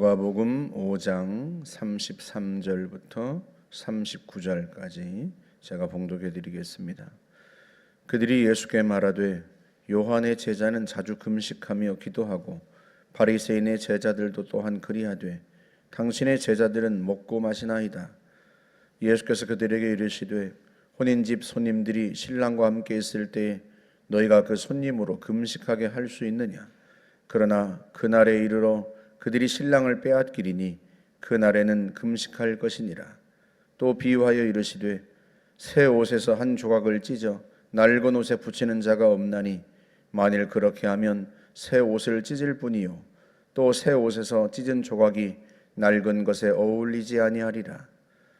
누가복음 5장 33절부터 39절까지 제가 봉독해 드리겠습니다. 그들이 예수께 말하되 요한의 제자는 자주 금식하며 기도하고 바리새인의 제자들도 또한 그리하되 당신의 제자들은 먹고 마시나이다. 예수께서 그들에게 이르시되 혼인집 손님들이 신랑과 함께 있을 때에 너희가 그 손님으로 금식하게 할 수 있느냐? 그러나 그날에 이르러 그들이 신랑을 빼앗기리니 그날에는 금식할 것이니라. 또 비유하여 이르시되 새 옷에서 한 조각을 찢어 낡은 옷에 붙이는 자가 없나니 만일 그렇게 하면 새 옷을 찢을 뿐이요 또 새 옷에서 찢은 조각이 낡은 것에 어울리지 아니하리라.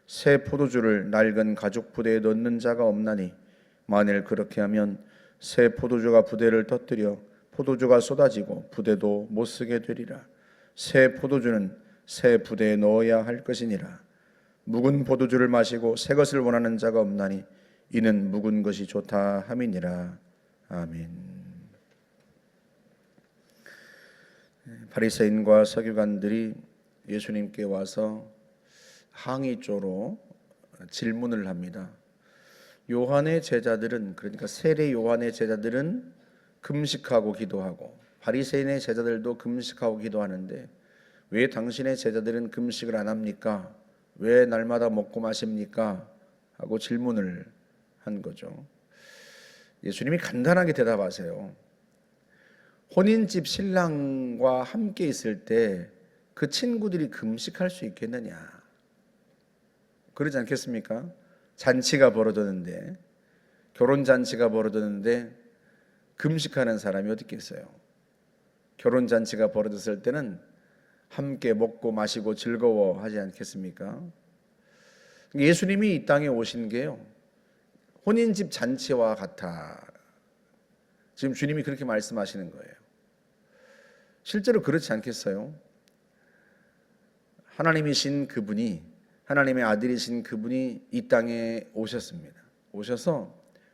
새 포도주를 낡은 가죽 부대에 넣는 자가 없나니 만일 그렇게 하면 새 포도주가 부대를 터뜨려 포도주가 쏟아지고 부대도 못 쓰게 되리라. 새 포도주는 새 부대에 넣어야 할 것이니라. 묵은 포도주를 마시고 새 것을 원하는 자가 없나니 이는 묵은 것이 좋다 함이니라. 아멘. 바리새인과 서기관들이 예수님께 와서 항의조로 질문을 합니다. 요한의 제자들은, 그러니까 세례 요한의 제자들은 금식하고 기도하고 바리새인의 제자들도 금식하고 기도하는데 왜 당신의 제자들은 금식을 안 합니까? 왜 날마다 먹고 마십니까? 하고 질문을 한 거죠. 예수님이 간단하게 대답하세요. 혼인집 신랑과 함께 있을 때 그 친구들이 금식할 수 있겠느냐? 그러지 않겠습니까? 잔치가 벌어졌는데, 결혼잔치가 벌어졌는데 금식하는 사람이 어디 있겠어요? 결혼잔치가 벌어졌을 때는 함께 먹고 마시고 즐거워하지 않겠습니까? 예수님이 이 땅에 오신 게요, 혼인집 잔치와 같아. 지금 주님이 그렇게 말씀하시는 거예요. 실제로 그렇지 않겠어요? 하나님이신 그분이, 하나님의 아들이신 그분이 이 땅에 오셨습니다. 오셔서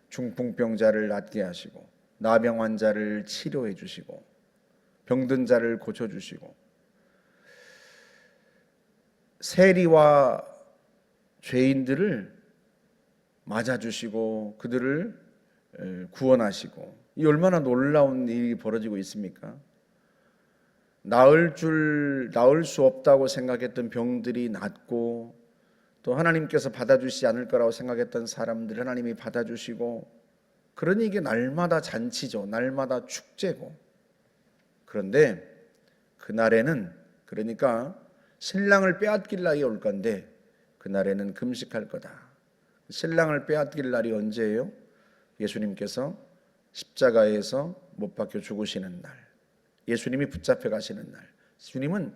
중풍병자를 낫게 하시고 나병 환자를 치료해 주시고 병든 자를 고쳐 주시고 세리와 죄인들을 맞아 주시고 그들을 구원하시고, 이 얼마나 놀라운 일이 벌어지고 있습니까? 나을 수 없다고 생각했던 병들이 낫고, 또 하나님께서 받아주시지 않을 거라고 생각했던 사람들 하나님이 받아주시고, 그러니 이게 날마다 잔치죠. 날마다 축제고. 그런데 그날에는, 그러니까 신랑을 빼앗길 날이 올 건데 그날에는 금식할 거다. 신랑을 빼앗길 날이 언제예요? 예수님께서 십자가에서 못 박혀 죽으시는 날, 예수님이 붙잡혀 가시는 날, 주님은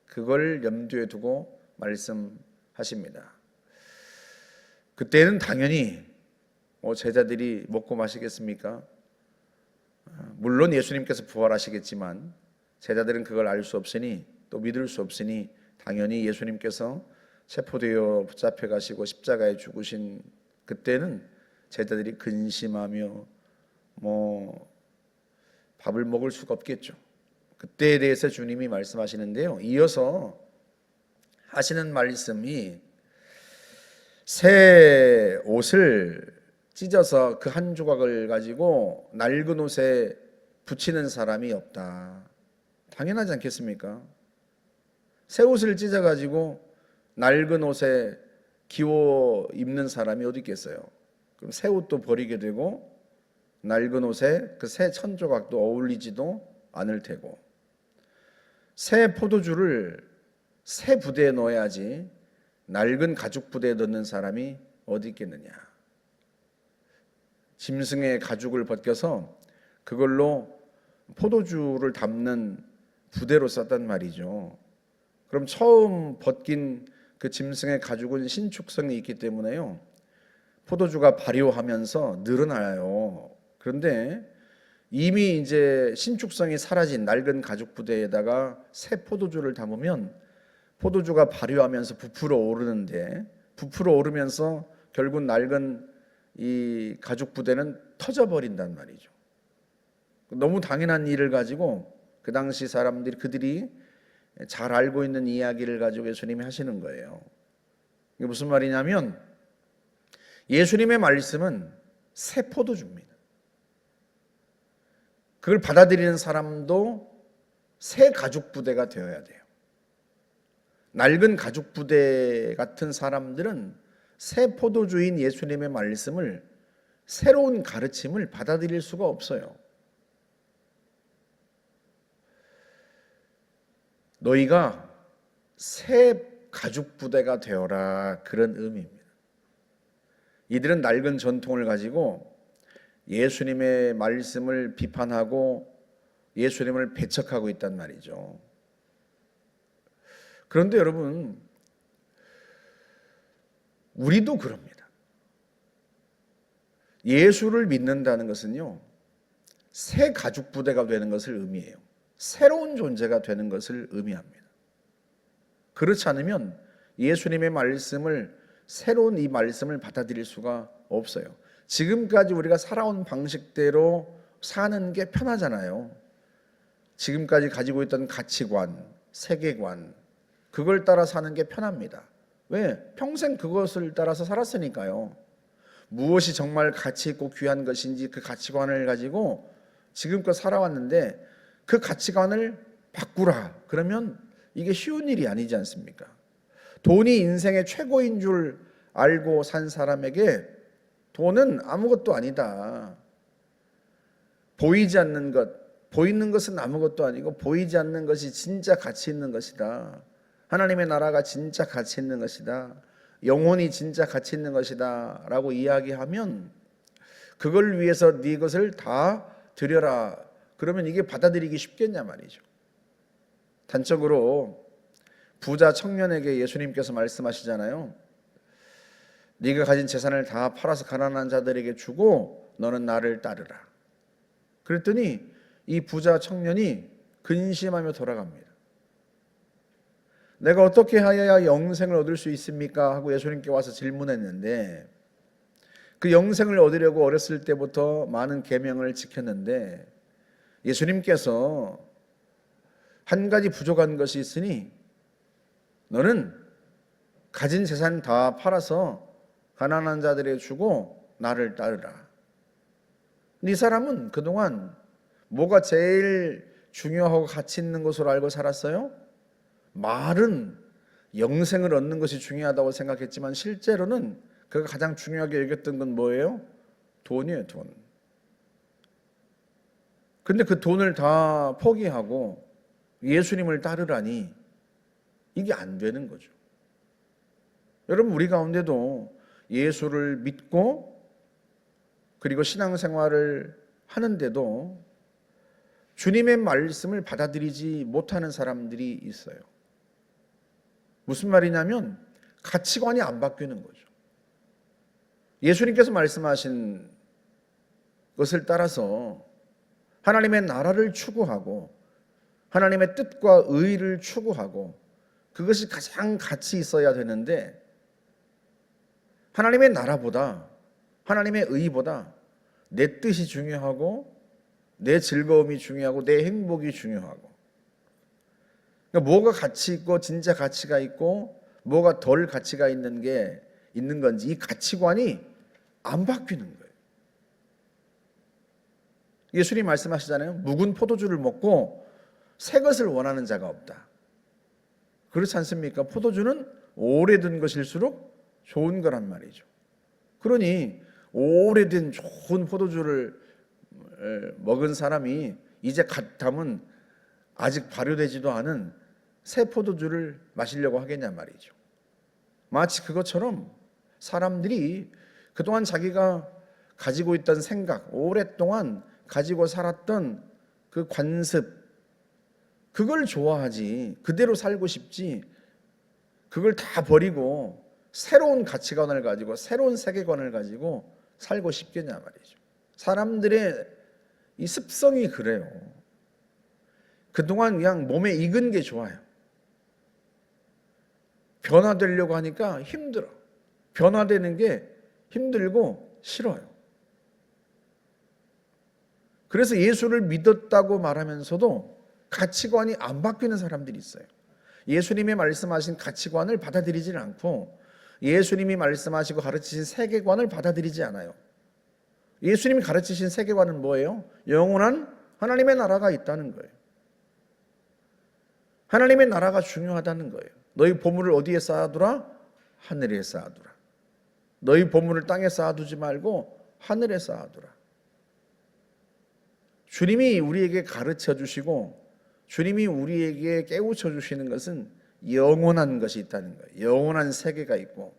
그걸 염두에 두고 말씀하십니다. 그때는 당연히 제자들이 먹고 마시겠습니까? 물론 예수님께서 부활하시겠지만 제자들은 그걸 알 수 없으니, 또 믿을 수 없으니 당연히 예수님께서 체포되어 붙잡혀 가시고 십자가에 죽으신 그때는 제자들이 근심하며 밥을 먹을 수가 없겠죠. 그때에 대해서 주님이 말씀하시는데요, 이어서 하시는 말씀이 새 옷을 찢어서 그 한 조각을 가지고 낡은 옷에 붙이는 사람이 없다. 당연하지 않겠습니까? 새 옷을 찢어가지고 낡은 옷에 기워 입는 사람이 어디 있겠어요? 그럼 새 옷도 버리게 되고 낡은 옷에 그 새 천조각도 어울리지도 않을 테고, 새 포도주를 새 부대에 넣어야지 낡은 가죽 부대에 넣는 사람이 어디 있겠느냐? 짐승의 가죽을 벗겨서 그걸로 포도주를 담는 부대로 썼단 말이죠. 그럼 처음 벗긴 그 짐승의 가죽은 신축성이 있기 때문에요, 포도주가 발효하면서 늘어나요. 그런데 이미 이제 신축성이 사라진 낡은 가죽 부대에다가 새 포도주를 담으면 포도주가 발효하면서 부풀어 오르는데, 부풀어 오르면서 결국 낡은 이 가죽 부대는 터져버린단 말이죠. 너무 당연한 일을 가지고 그 당시 사람들이, 그들이 잘 알고 있는 이야기를 가지고 예수님이 하시는 거예요. 이게 무슨 말이냐면 예수님의 말씀은 새 포도주입니다. 그걸 받아들이는 사람도 새 가죽 부대가 되어야 돼요. 낡은 가죽 부대 같은 사람들은 새 포도주인 예수님의 말씀을, 새로운 가르침을 받아들일 수가 없어요. 너희가 새 가죽 부대가 되어라, 그런 의미입니다. 이들은 낡은 전통을 가지고 예수님의 말씀을 비판하고 예수님을 배척하고 있단 말이죠. 그런데 여러분, 우리도 그럽니다. 예수를 믿는다는 것은요, 새 가죽 부대가 되는 것을 의미해요. 새로운 존재가 되는 것을 의미합니다. 그렇지 않으면 예수님의 말씀을, 새로운 이 말씀을 받아들일 수가 없어요. 지금까지 우리가 살아온 방식대로 사는 게 편하잖아요. 지금까지 가지고 있던 가치관, 세계관, 그걸 따라 사는 게 편합니다. 왜? 평생 그것을 따라서 살았으니까요. 무엇이 정말 가치 있고 귀한 것인지 그 가치관을 가지고 지금껏 살아왔는데 그 가치관을 바꾸라, 그러면 이게 쉬운 일이 아니지 않습니까? 돈이 인생의 최고인 줄 알고 산 사람에게 돈은 아무것도 아니다. 보이지 않는 것, 보이는 것은 아무것도 아니고 보이지 않는 것이 진짜 가치 있는 것이다. 하나님의 나라가 진짜 가치 있는 것이다. 영혼이 진짜 가치 있는 것이다 라고 이야기하면 그걸 위해서 네 것을 다 드려라, 그러면 이게 받아들이기 쉽겠냐 말이죠. 단적으로 부자 청년에게 예수님께서 말씀하시잖아요. 네가 가진 재산을 다 팔아서 가난한 자들에게 주고 너는 나를 따르라. 그랬더니 이 부자 청년이 근심하며 돌아갑니다. 내가 어떻게 하여야 영생을 얻을 수 있습니까? 하고 예수님께 와서 질문했는데, 그 영생을 얻으려고 어렸을 때부터 많은 계명을 지켰는데 예수님께서 한 가지 부족한 것이 있으니 너는 가진 재산 다 팔아서 가난한 자들에게 주고 나를 따르라. 이 사람은 그동안 뭐가 제일 중요하고 가치 있는 것으로 알고 살았어요? 말은 영생을 얻는 것이 중요하다고 생각했지만 실제로는 그가 가장 중요하게 여겼던 건 뭐예요? 돈이에요, 돈. 근데 그 돈을 다 포기하고 예수님을 따르라니 이게 안 되는 거죠. 여러분, 우리 가운데도 예수를 믿고 그리고 신앙생활을 하는데도 주님의 말씀을 받아들이지 못하는 사람들이 있어요. 무슨 말이냐면 가치관이 안 바뀌는 거죠. 예수님께서 말씀하신 것을 따라서 하나님의 나라를 추구하고 하나님의 뜻과 의를 추구하고 그것이 가장 가치 있어야 되는데, 하나님의 나라보다, 하나님의 의보다 내 뜻이 중요하고 내 즐거움이 중요하고 내 행복이 중요하고, 그러니까 뭐가 가치 있고 진짜 가치가 있고 뭐가 덜 가치가 있는 게 있는 건지 이 가치관이 안 바뀌는 거예요. 예수님 말씀하시잖아요. 묵은 포도주를 먹고 새 것을 원하는 자가 없다. 그렇지 않습니까? 포도주는 오래된 것일수록 좋은 거란 말이죠. 그러니 오래된 좋은 포도주를 먹은 사람이 이제 갓 담은 아직 발효되지도 않은 새 포도주를 마시려고 하겠냐 말이죠. 마치 그것처럼 사람들이 그동안 자기가 가지고 있던 생각, 오랫동안 가지고 살았던 그 관습, 그걸 좋아하지, 그대로 살고 싶지, 그걸 다 버리고 새로운 가치관을 가지고 새로운 세계관을 가지고 살고 싶겠냐 말이죠. 사람들의 이 습성이 그래요. 그동안 그냥 몸에 익은 게 좋아요. 변화되려고 하니까 힘들어. 변화되는 게 힘들고 싫어요. 그래서 예수를 믿었다고 말하면서도 가치관이 안 바뀌는 사람들이 있어요. 예수님이 말씀하신 가치관을 받아들이질 않고 예수님이 말씀하시고 가르치신 세계관을 받아들이지 않아요. 예수님이 가르치신 세계관은 뭐예요? 영원한 하나님의 나라가 있다는 거예요. 하나님의 나라가 중요하다는 거예요. 너희 보물을 어디에 쌓아두라? 하늘에 쌓아두라. 너희 보물을 땅에 쌓아두지 말고 하늘에 쌓아두라. 주님이 우리에게 가르쳐 주시고 주님이 우리에게 깨우쳐 주시는 것은 영원한 것이 있다는 거예요. 영원한 세계가 있고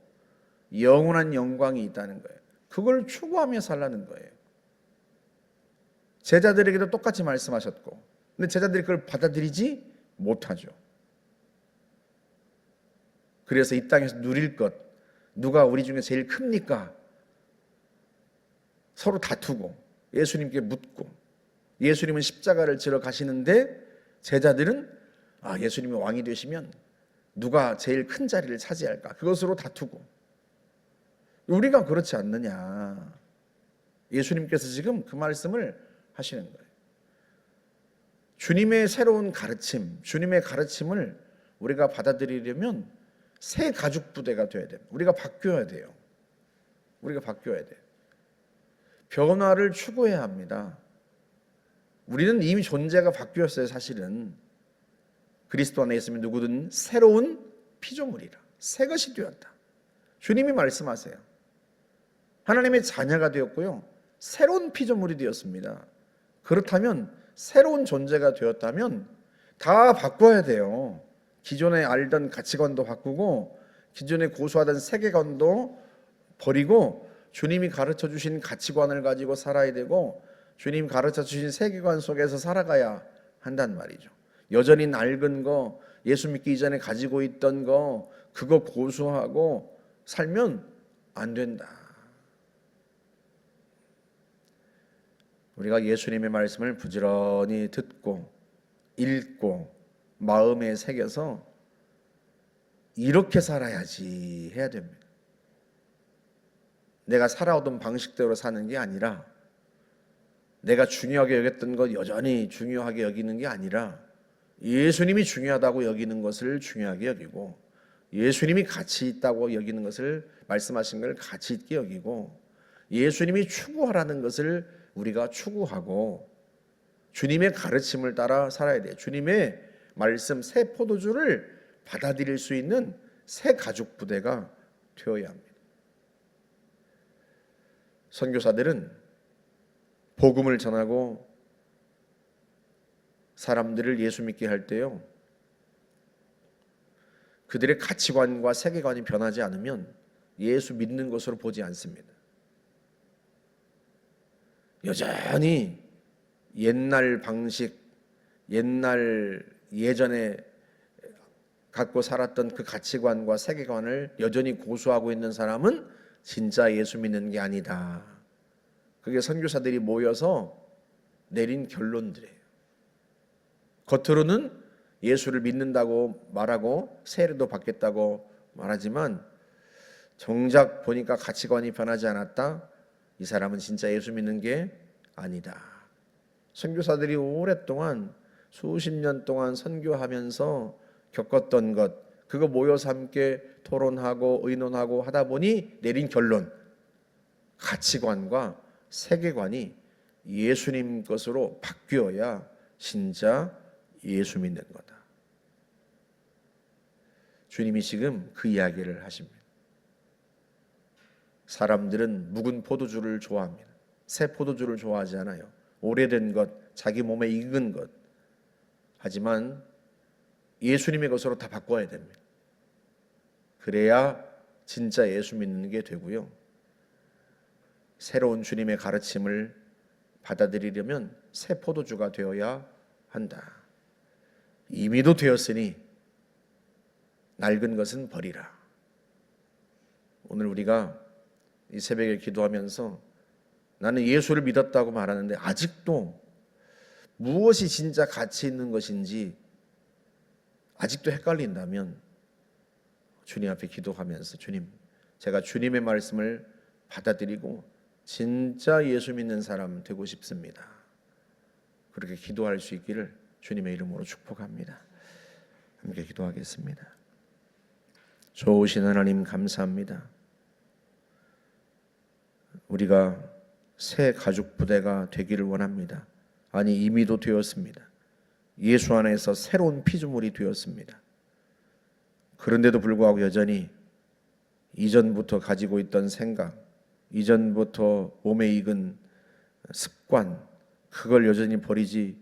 영원한 영광이 있다는 거예요. 그걸 추구하며 살라는 거예요. 제자들에게도 똑같이 말씀하셨고, 근데 제자들이 그걸 받아들이지 못하죠. 그래서 이 땅에서 누릴 것, 누가 우리 중에 제일 큽니까? 서로 다투고 예수님께 묻고, 예수님은 십자가를 지러 가시는데 제자들은 예수님이 왕이 되시면 누가 제일 큰 자리를 차지할까? 그것으로 다투고. 우리가 그렇지 않느냐? 예수님께서 지금 그 말씀을 하시는 거예요. 주님의 새로운 가르침, 주님의 가르침을 우리가 받아들이려면 새 가죽 부대가 돼야 돼요. 우리가 바뀌어야 돼요. 우리가 바뀌어야 돼요. 변화를 추구해야 합니다. 우리는 이미 존재가 바뀌었어요. 사실은 그리스도 안에 있으면 누구든 새로운 피조물이라, 새 것이 되었다. 주님이 말씀하세요. 하나님의 자녀가 되었고요, 새로운 피조물이 되었습니다. 그렇다면 새로운 존재가 되었다면 다 바꿔야 돼요. 기존에 알던 가치관도 바꾸고 기존에 고수하던 세계관도 버리고 주님이 가르쳐 주신 가치관을 가지고 살아야 되고 주님 가르쳐 주신 세계관 속에서 살아가야 한단 말이죠. 여전히 낡은 거, 예수 믿기 이전에 가지고 있던 거, 그거 고수하고 살면 안 된다. 우리가 예수님의 말씀을 부지런히 듣고 읽고 마음에 새겨서 이렇게 살아야지 해야 됩니다. 내가 살아오던 방식대로 사는 게 아니라, 내가 중요하게 여겼던 것 여전히 중요하게 여기는 게 아니라 예수님이 중요하다고 여기는 것을 중요하게 여기고, 예수님이 가치 있다고 여기는 것을, 말씀하신 걸 가치 있게 여기고, 예수님이 추구하라는 것을 우리가 추구하고 주님의 가르침을 따라 살아야 돼요. 주님의 말씀, 새 포도주를 받아들일 수 있는 새 가죽 부대가 되어야 합니다. 선교사들은 복음을 전하고 사람들을 예수 믿게 할 때요, 그들의 가치관과 세계관이 변하지 않으면 예수 믿는 것으로 보지 않습니다. 여전히 옛날 방식, 예전에 갖고 살았던 그 가치관과 세계관을 여전히 고수하고 있는 사람은 진짜 예수 믿는 게 아니다. 그게 선교사들이 모여서 내린 결론들이에요. 겉으로는 예수를 믿는다고 말하고 세례도 받겠다고 말하지만 정작 보니까 가치관이 변하지 않았다. 이 사람은 진짜 예수 믿는 게 아니다. 선교사들이 오랫동안 수십 년 동안 선교하면서 겪었던 것, 그거 모여서 함께 토론하고 의논하고 하다 보니 내린 결론, 가치관과 세계관이 예수님 것으로 바뀌어야 진짜 예수 믿는 거다. 주님이 지금 그 이야기를 하십니다. 사람들은 묵은 포도주를 좋아합니다. 새 포도주를 좋아하지 않아요. 오래된 것, 자기 몸에 익은 것. 하지만 예수님의 것으로 다 바꿔야 됩니다. 그래야 진짜 예수 믿는 게 되고요. 새로운 주님의 가르침을 받아들이려면 새 포도주가 되어야 한다. 이미도 되었으니 낡은 것은 버리라. 오늘 우리가 이 새벽에 기도하면서 나는 예수를 믿었다고 말하는데 아직도 무엇이 진짜 가치 있는 것인지 아직도 헷갈린다면 주님 앞에 기도하면서, 주님, 제가 주님의 말씀을 받아들이고 진짜 예수 믿는 사람 되고 싶습니다. 그렇게 기도할 수 있기를 주님의 이름으로 축복합니다. 함께 기도하겠습니다. 좋으신 하나님 감사합니다. 우리가 새 가족 부대가 되기를 원합니다. 아니 이미도 되었습니다. 예수 안에서 새로운 피조물이 되었습니다. 그런데도 불구하고 여전히 이전부터 가지고 있던 생각, 이전부터 몸에 익은 습관, 그걸 여전히 버리지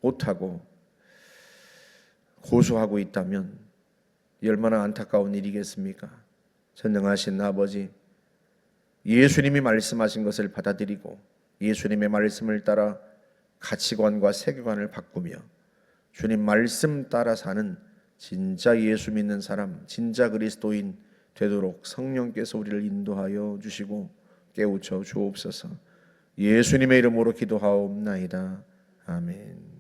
못하고 고수하고 있다면 얼마나 안타까운 일이겠습니까? 전능하신 아버지, 예수님이 말씀하신 것을 받아들이고 예수님의 말씀을 따라 가치관과 세계관을 바꾸며 주님 말씀 따라 사는 진짜 예수 믿는 사람, 진짜 그리스도인 되도록 성령께서 우리를 인도하여 주시고 깨우쳐 주옵소서. 예수님의 이름으로 기도하옵나이다. 아멘.